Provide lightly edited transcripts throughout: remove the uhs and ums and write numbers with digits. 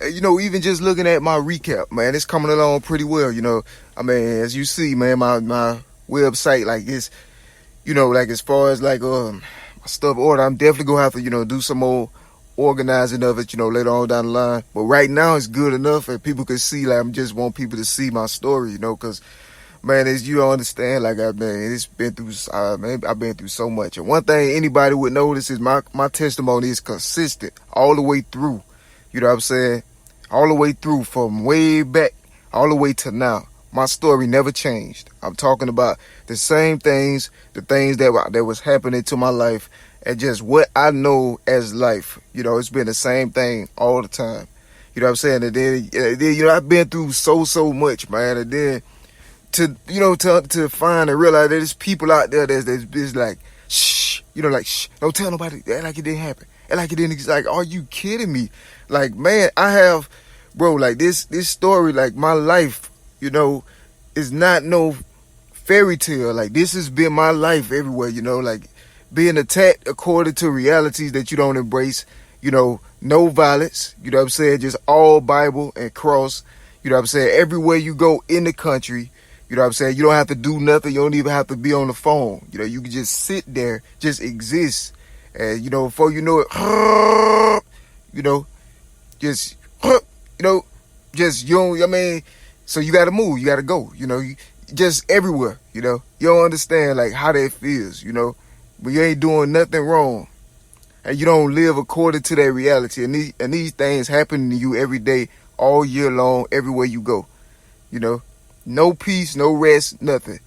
even just looking at my recap, man, it's coming along pretty well. I mean, as you see, man, my website, like, it's, like, as far as like my stuff order, I'm definitely gonna have to, do some more organizing of it, later on down the line. But right now it's good enough and people can see, like, I just want people to see my story, because, man, as you understand, like, I've been through so much. And one thing anybody would notice is my testimony is consistent all the way through. You know what I'm saying? All the way through, from way back all the way to now. My story never changed. I'm talking about the same things, the things that was happening to my life, and just what I know as life. It's been the same thing all the time. You know what I'm saying? And then I've been through so much, man. And then to find and realize that there's people out there that's like, shh, shh, don't tell nobody. Act like it didn't happen. Act like it didn't. It's like, are you kidding me? Like, man, I have, bro, like this story, like my life, is not no fairy tale. Like, this has been my life everywhere, like being attacked according to realities that you don't embrace, no violence, you know what I'm saying? Just all Bible and cross, you know what I'm saying? Everywhere you go in the country, you know what I'm saying? You don't have to do nothing. You don't even have to be on the phone. You can just sit there, just exist. And, before you know it, so you got to move, you got to go, just everywhere, you don't understand, like, how that feels, but you ain't doing nothing wrong and you don't live according to that reality. And these things happen to you every day, all year long, everywhere you go, no peace, no rest, nothing.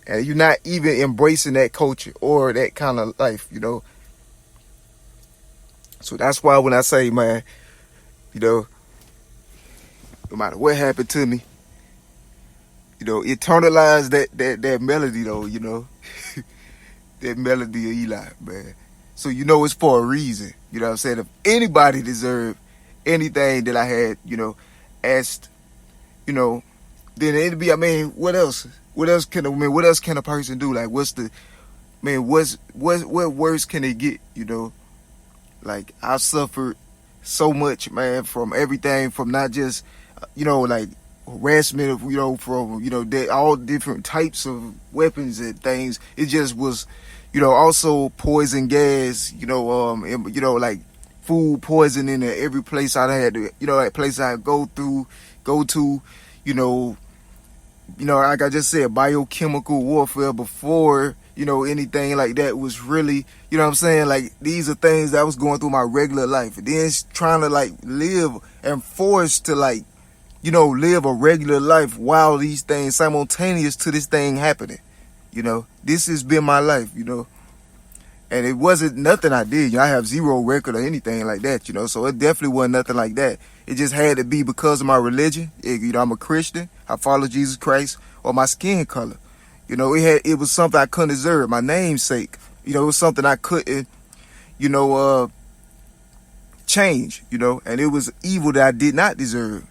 And you're not even embracing that culture or that kind of life, So that's why when I say, man, no matter what happened to me, eternalize that melody, though, that melody of Eli, man. So it's for a reason. You know what I'm saying? If anybody deserved anything that I had, asked, then it'd be, what else? What else can a person do? Like, what worse can they get, Like, I suffered so much, man, from everything, from not just, like, harassment, from, all different types of weapons and things. It just was, also poison gas, like food poisoning at every place I had to, that place I go to, like I just said, biochemical warfare before, anything like that was really, what I'm saying? Like, these are things that I was going through my regular life. And then trying to, like, live and forced to, like, live a regular life while these things simultaneous to this thing happening. This has been my life, and it wasn't nothing I did. I have zero record or anything like that, so it definitely wasn't nothing like that. It just had to be because of my religion. I'm a Christian. I follow Jesus Christ, or my skin color. It was something I couldn't deserve. My namesake, it was something I couldn't, change, and it was evil that I did not deserve.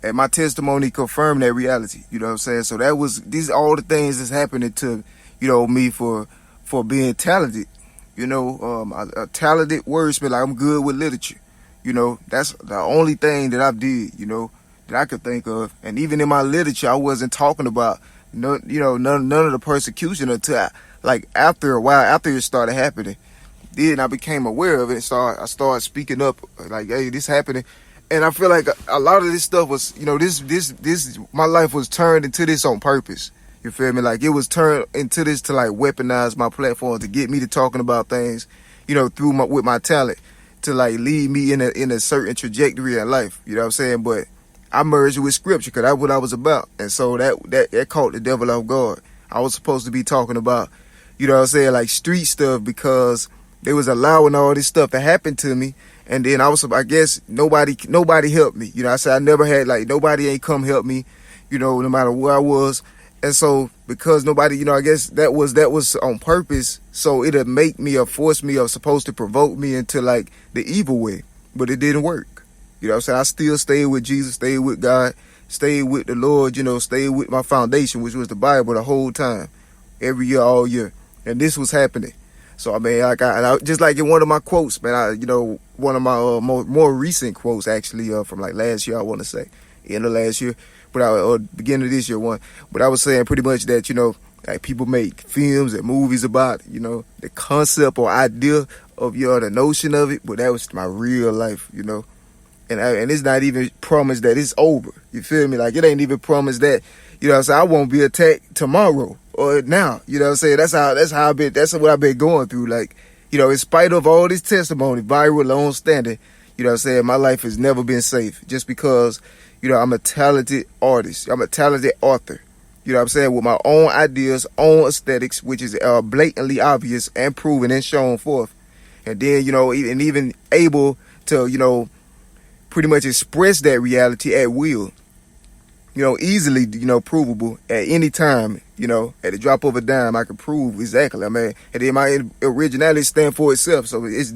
And my testimony confirmed that reality. You know what I'm saying? So these are all the things that's happening to, me for being talented. A talented wordsmith. Like, I'm good with literature. That's the only thing that I did, that I could think of. And even in my literature, I wasn't talking about none of the persecution until after a while, after it started happening. Then I became aware of it and I started speaking up, like, hey, this happening. And I feel like a lot of this stuff was, my life was turned into this on purpose. You feel me? Like, it was turned into this to, like, weaponize my platform, to get me to talking about things, with my talent, to, like, lead me in a certain trajectory in life. You know what I'm saying? But I merged it with scripture, because that's what I was about. And so that caught the devil off guard. I was supposed to be talking about, like, street stuff, because they was allowing all this stuff to happen to me. And then I guess nobody helped me. I said I never had, like, nobody ain't come help me, no matter where I was. And so because nobody, I guess that was on purpose. So it'll make me or force me or supposed to provoke me into, like, the evil way. But it didn't work. You know what I'm saying? I still stayed with Jesus, stayed with God, stayed with the Lord, stayed with my foundation, which was the Bible, the whole time, every year, all year. And this was happening. So I mean, like I just like in one of my quotes, man. One of my more recent quotes actually from like last year, I want to say end of last year, but beginning of this year one. But I was saying pretty much that like people make films and movies about the concept or idea of the notion of it, but that was my real life, and it's not even promised that it's over. You feel me? Like it ain't even promised that I won't be attacked tomorrow or now. You know what I'm saying? That's what I've been going through. Like, in spite of all this testimony, viral, long standing, my life has never been safe just because, I'm a talented artist. I'm a talented author. You know what I'm saying? With my own ideas, own aesthetics, which is blatantly obvious and proven and shown forth. And then, even able to, pretty much express that reality at will. Easily, provable at any time, at the drop of a dime, I could prove exactly. I mean, and then my originality stand for itself. So it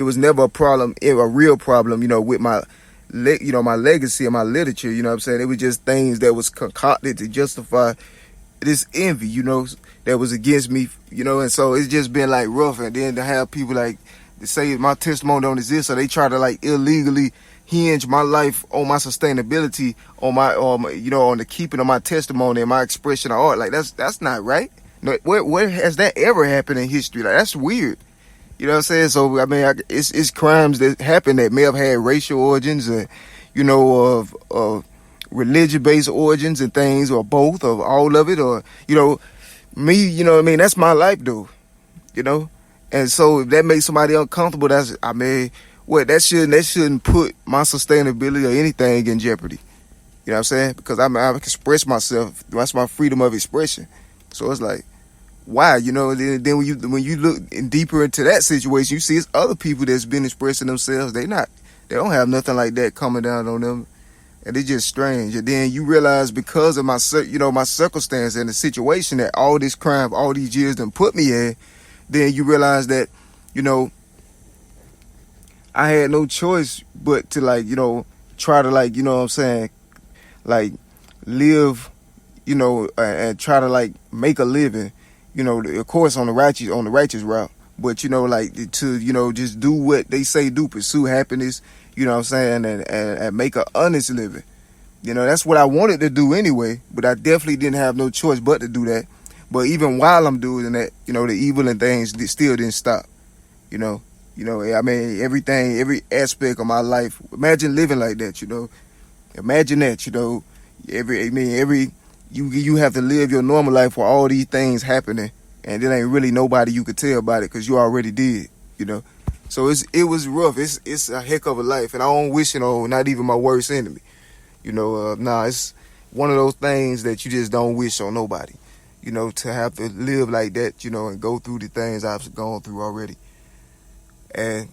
was never a problem, a real problem, with my legacy and my literature. You know what I'm saying? It was just things that was concocted to justify this envy, that was against me, and so it's just been like rough. And then to have people like to say my testimony don't exist, so they try to like illegally hinge my life on my sustainability, on my on the keeping of my testimony and my expression of art. Like that's not right. No, where has that ever happened in history? Like that's weird. You know what I'm saying? So I mean, it's crimes that happen that may have had racial origins, of religion-based origins and things, or both, or all of it, or me. What I mean? That's my life, though. And so if that makes somebody uncomfortable, that shouldn't put my sustainability or anything in jeopardy. You know what I'm saying? Because I can express myself. That's my freedom of expression. So it's like, why? Then when you look deeper into that situation, you see it's other people that's been expressing themselves. They don't have nothing like that coming down on them, and it's just strange. And then you realize because of my circumstance and the situation that all this crime, all these years done put me in, then you realize that I had no choice but to try to what I'm saying, live, and try to make a living, of course on the righteous route, but to just do what they say do, pursue happiness, what I'm saying, and make an honest living. That's what I wanted to do anyway, but I definitely didn't have no choice but to do that. But even while I'm doing that, the evil and things still didn't stop. I mean, every aspect of my life. Imagine living like that, Imagine that, you have to live your normal life while all these things happening, and there ain't really nobody you could tell about it because you already did, So it was rough. It's a heck of a life, and I don't wish it on not even my worst enemy. It's one of those things that you just don't wish on nobody. To have to live like that, and go through the things I've gone through already. And,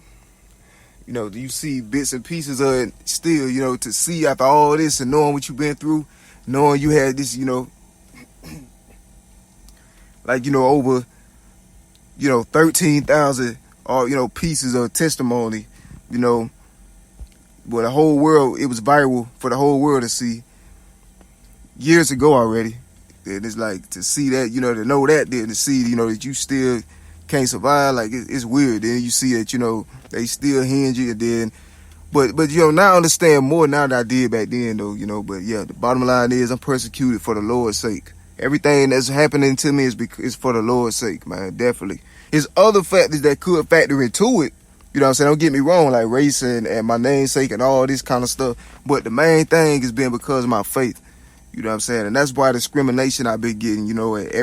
you see bits and pieces of it still, to see after all this and knowing what you've been through, knowing you had this, over, 13,000 or, pieces of testimony, but the whole world, it was viral for the whole world to see years ago already. And it's like to see that, to know that, then to see, that you still can't survive, like it's weird. Then you see that, they still hinge you, and then, but now I understand more now than I did back then, though, but yeah, the bottom line is I'm persecuted for the Lord's sake. Everything that's happening to me is for the Lord's sake, man, definitely. There's other factors that could factor into it, what I'm saying? Don't get me wrong, like race and my namesake and all this kind of stuff, but the main thing has been because of my faith. You know what I'm saying? And that's why discrimination I've been getting, at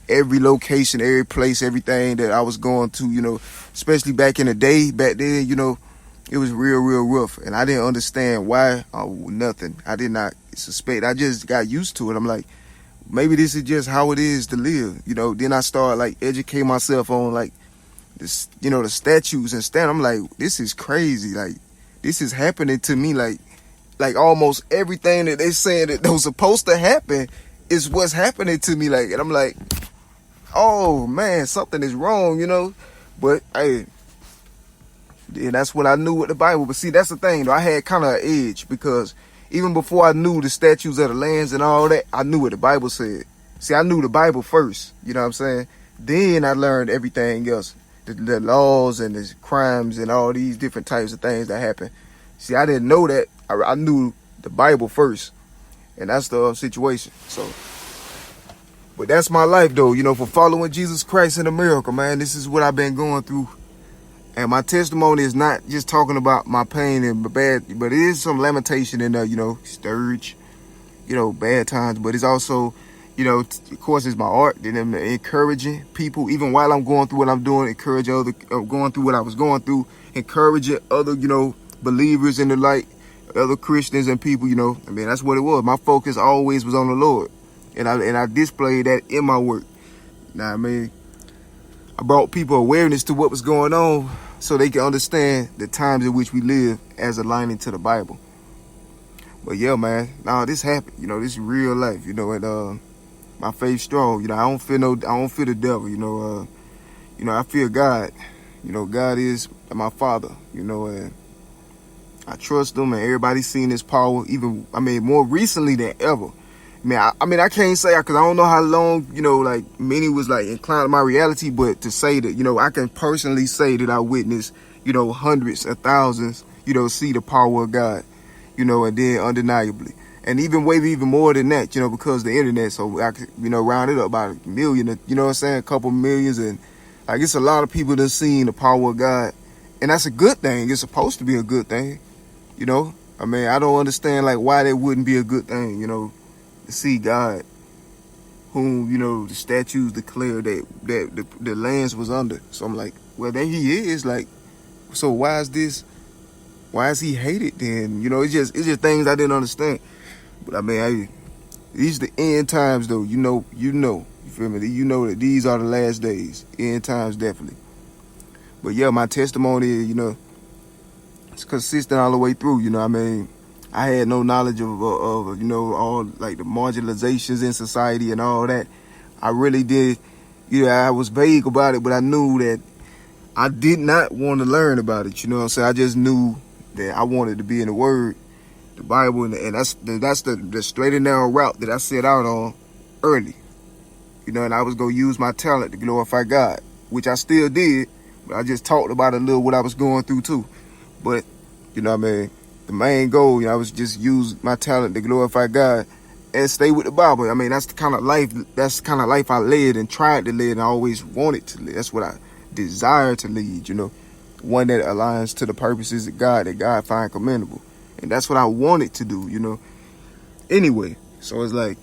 every location, every place, everything that I was going to, especially back in the day, back then, it was real rough. And I didn't understand why or nothing. I did not suspect. I just got used to it. I'm like, maybe this is just how it is to live, Then I started educating myself on this, the statutes and stuff. I'm like, this is crazy. Like, this is happening to me. Like almost everything that they saying that was supposed to happen is what's happening to me. And I'm like, oh man, something is wrong, But hey, and that's when I knew what the Bible. But see, that's the thing, though. I had kind of an edge because even before I knew the statutes of the lands and all that, I knew what the Bible said. See, I knew the Bible first. You know what I'm saying? Then I learned everything else. the laws and the crimes and all these different types of things that happen. See, I didn't know that. I knew the Bible first, and that's the situation. So, but that's my life, though. For following Jesus Christ in America, man. This is what I've been going through. And my testimony is not just talking about my pain and bad, but it is some lamentation in there, scourge, bad times. But it's also, of course, it's my art. Then I'm encouraging people, even while I'm going through what I'm doing, encouraging other, going through what I was going through, encouraging other, believers in the light, other Christians and people, that's what it was. My focus always was on the Lord. And I displayed that in my work. Now, I brought people awareness to what was going on so they can understand the times in which we live as aligning to the Bible. But yeah, man, this happened. This is real life, and my faith strong. I don't fear the devil, I fear God. God is my father, and I trust him, and everybody's seen his power, even, more recently than ever. I can't say, because I don't know how long, many was inclined to my reality, but to say that, I can personally say that I witnessed, hundreds of thousands, see the power of God, and then undeniably. And even more than that, because of the internet. So I could, round it up about 1 million, a couple millions. And I guess a lot of people have seen the power of God. And that's a good thing. It's supposed to be a good thing, I don't understand why that wouldn't be a good thing, to see God, whom, the statues declare that the lands was under. So I'm like, well, there he is. So why is he hated then? It's just things I didn't understand. But these are the end times though. You feel me? You know that these are the last days. End times, definitely. But yeah, my testimony, it's consistent all the way through. I had no knowledge of all the marginalizations in society and all that. I really did. I was vague about it, but I knew that I did not want to learn about it. I just knew that I wanted to be in the Word, the Bible, and that's the straight and narrow route that I set out on early. And I was gonna use my talent to glorify God, which I still did, but I just talked about a little what I was going through too. But the main goal, I was just use my talent to glorify God and stay with the Bible. That's the kind of life I led and tried to lead, and I always wanted to lead. That's what I desire to lead, one that aligns to the purposes of God that God find commendable. And that's what I wanted to do, Anyway, so it's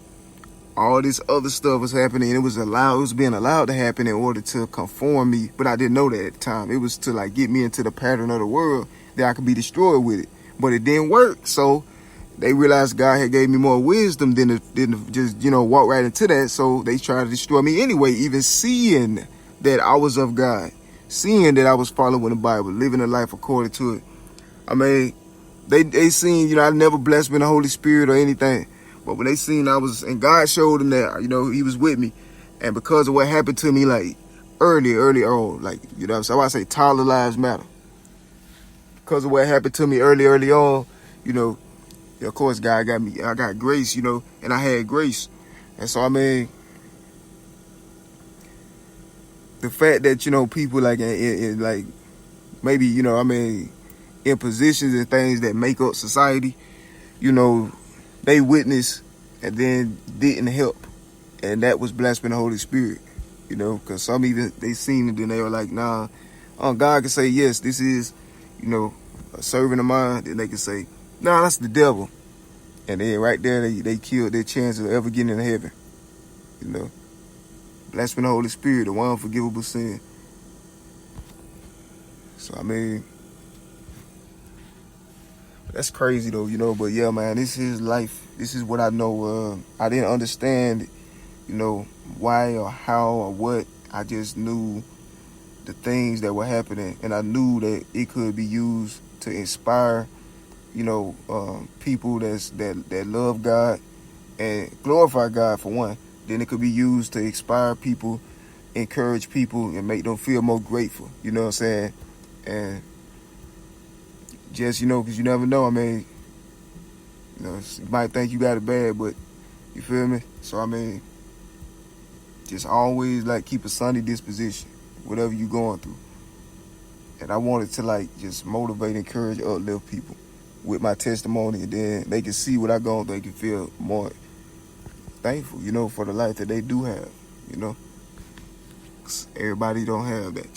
all this other stuff was happening, and it was being allowed to happen in order to conform me, but I didn't know that at the time. It was to get me into the pattern of the world that I could be destroyed with it. But it didn't work, so they realized God had gave me more wisdom than to just, walk right into that. So they tried to destroy me anyway, even seeing that I was of God, seeing that I was following the Bible, living a life according to it. They seen, I never blessed with the Holy Spirit or anything. But when they seen and God showed them that, he was with me. And because of what happened to me, early on, so I say toddler lives matter. Because of what happened to me early on, of course, God got me. I got grace, and I had grace. And so, the fact that, people maybe, in positions and things that make up society, they witnessed and then didn't help. And that was blaspheming the Holy Spirit, because some even, they seen it and they were like, nah, God can say, yes, this is, a servant of mine. Then they can say, nah, that's the devil. And then right there, they killed their chances of ever getting into heaven. Blaspheming the Holy Spirit, the one unforgivable sin. So, that's crazy though, but yeah, man, this is life. This is what I know. I didn't understand, why or how or what. I just knew the things that were happening, and I knew that it could be used to inspire, people that love God and glorify God for one. Then it could be used to inspire people, encourage people, and make them feel more grateful. You know what I'm saying? And just, because you never know. You might think you got it bad, but you feel me? So, just always keep a sunny disposition, whatever you're going through. And I wanted to like just motivate, encourage, uplift people with my testimony, and then they can see what I go through. They can feel more thankful, for the life that they do have, 'Cause everybody don't have that,